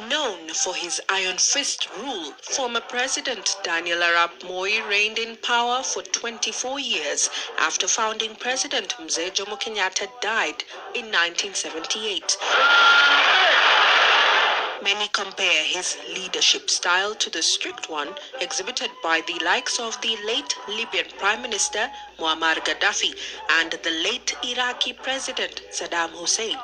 Known for his iron fist rule, former President Daniel Arap Moi reigned in power for 24 years after founding President Mzee Kenyatta died in 1978. Many compare his leadership style to the strict one exhibited by the likes of the late Libyan Prime Minister Muammar Gaddafi and the late Iraqi President Saddam Hussein.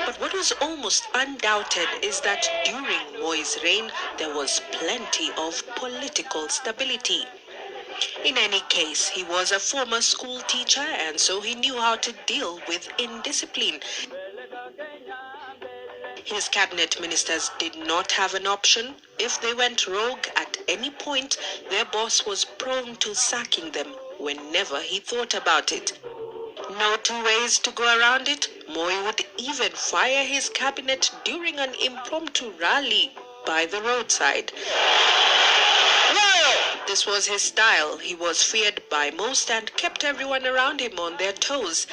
But what was almost undoubted is that during Moi's reign, there was plenty of political stability. In any case, he was a former school teacher, and so he knew how to deal with indiscipline. His cabinet ministers did not have an option. If they went rogue at any point, their boss was prone to sacking them whenever he thought about it. No two ways to go around it. Moi would even fire his cabinet during an impromptu rally by the roadside. This was his style. He was feared by most and kept everyone around him on their toes.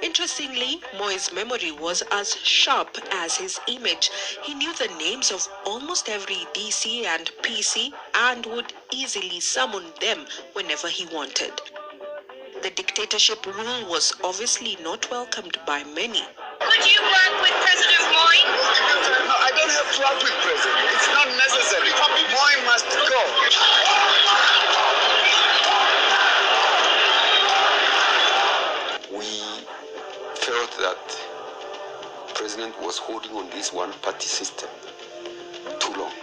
Interestingly, Moi's memory was as sharp as his image. He knew the names of almost every DC and PC and would easily summon them whenever he wanted. The dictatorship rule was obviously not welcomed by many. Could you work with President Moi? No, I don't have to work with President. It's not necessary. Moi must go. We felt that President was holding on this one-party system too long.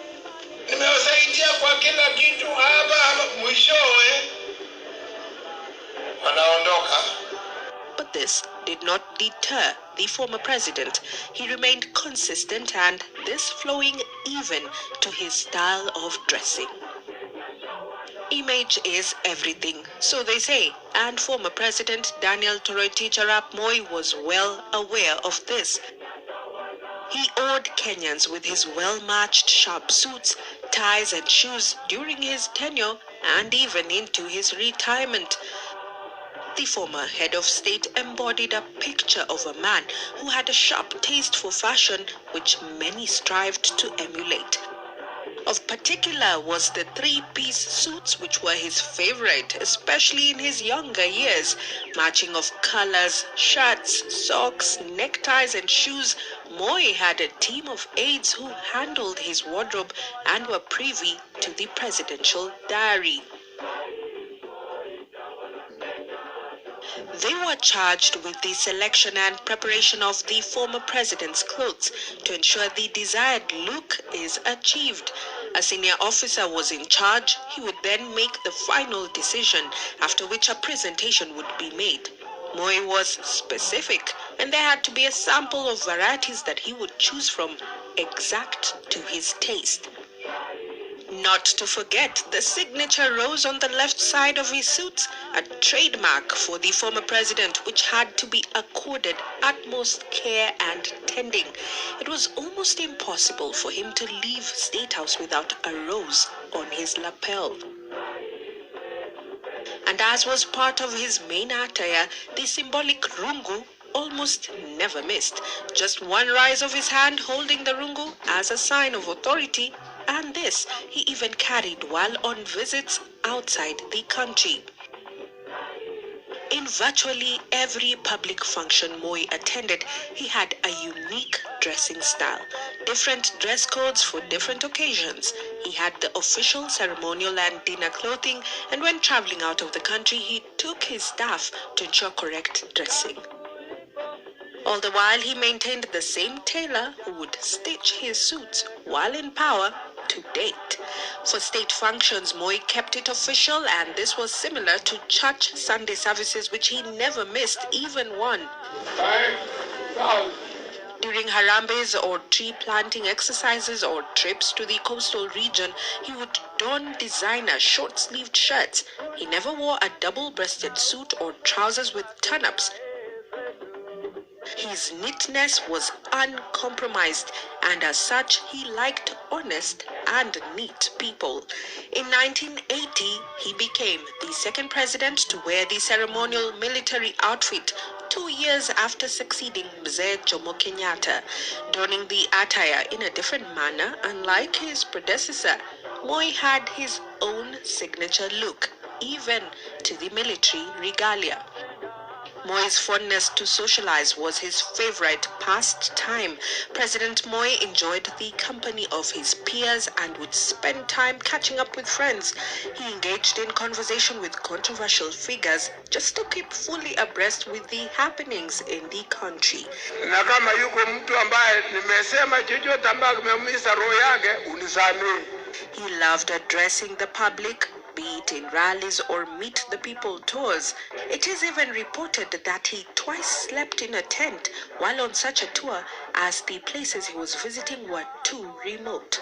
Nimewasaidia kwa kila kitu hapa mwishowe wanaondoka. But this did not deter the former president. He remained consistent, and this flowing even to his style of dressing. Image is everything, so they say, and former President Daniel Toroitich Arap Moi was well aware of this. He awed Kenyans with his well-matched sharp suits, ties and shoes during his tenure and even into his retirement. The former head of state embodied a picture of a man who had a sharp taste for fashion which many strived to emulate. Of particular was the three-piece suits, which were his favorite, especially in his younger years. Matching of colors, shirts, socks, neckties and shoes, Moi had a team of aides who handled his wardrobe and were privy to the presidential diary. They were charged with the selection and preparation of the former president's clothes to ensure the desired look is achieved. A senior officer was in charge. He would then make the final decision, after which a presentation would be made. Moi was specific, and there had to be a sample of varieties that he would choose from, exact to his taste. Not to forget the signature rose on the left side of his suits, a trademark for the former president which had to be accorded utmost care and tending. It was almost impossible for him to leave State House without a rose on his lapel. And as was part of his main attire, the symbolic rungu almost never missed. Just one rise of his hand holding the rungu as a sign of authority, and this he even carried while on visits outside the country. In virtually every public function Moi attended, he had a unique dressing style, different dress codes for different occasions. He had the official, ceremonial and dinner clothing, and when traveling out of the country, he took his staff to ensure correct dressing. All the while, he maintained the same tailor who would stitch his suits while in power to date. For state functions, Moi kept it official, and this was similar to church Sunday services, which he never missed even one. During harambes or tree planting exercises or trips to the coastal region, he would don designer short-sleeved shirts. He never wore a double-breasted suit or trousers with turn-ups. His neatness was uncompromised, and as such, he liked honest and neat people. In 1980, he became the second president to wear the ceremonial military outfit 2 years after succeeding Mzee Jomo Kenyatta, donning the attire in a different manner. Unlike his predecessor, Moi had his own signature look, even to the military regalia. Moi's fondness to socialize was his favorite pastime. President Moi enjoyed the company of his peers and would spend time catching up with friends. He engaged in conversation with controversial figures just to keep fully abreast with the happenings in the country. Na kama yuko mtu ambaye nimesema chochote ambacho kimeumiza roho yake unisamehe. He loved addressing the public, be it in rallies or meet the people tours. It is even reported that he twice slept in a tent while on such a tour, as the places he was visiting were too remote.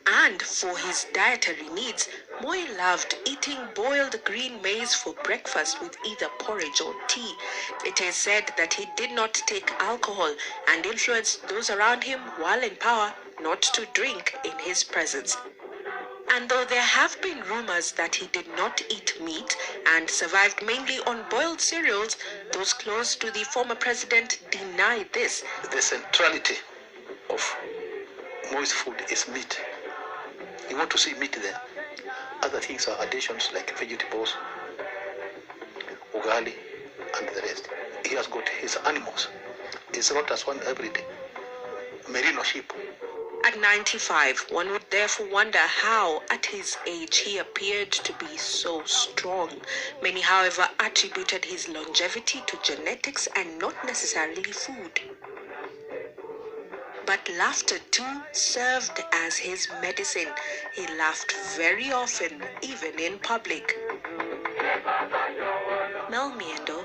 And for his dietary needs, Moi loved eating boiled green maize for breakfast with either porridge or tea. It is said that he did not take alcohol and influenced those around him while in power not to drink in his presence. And though there have been rumors that he did not eat meat and survived mainly on boiled cereals, those close to the former president deny this. The centrality of Moi's food is meat. You want to see meat there. Other things are additions like vegetables, ugali, and the rest. He has got his animals. He slaughters one every day. Merino sheep. At 95, one would therefore wonder how, at his age, he appeared to be so strong. Many, however, attributed his longevity to genetics and not necessarily food. But laughter too served as his medicine. He laughed very often, even in public. Mel Miendo,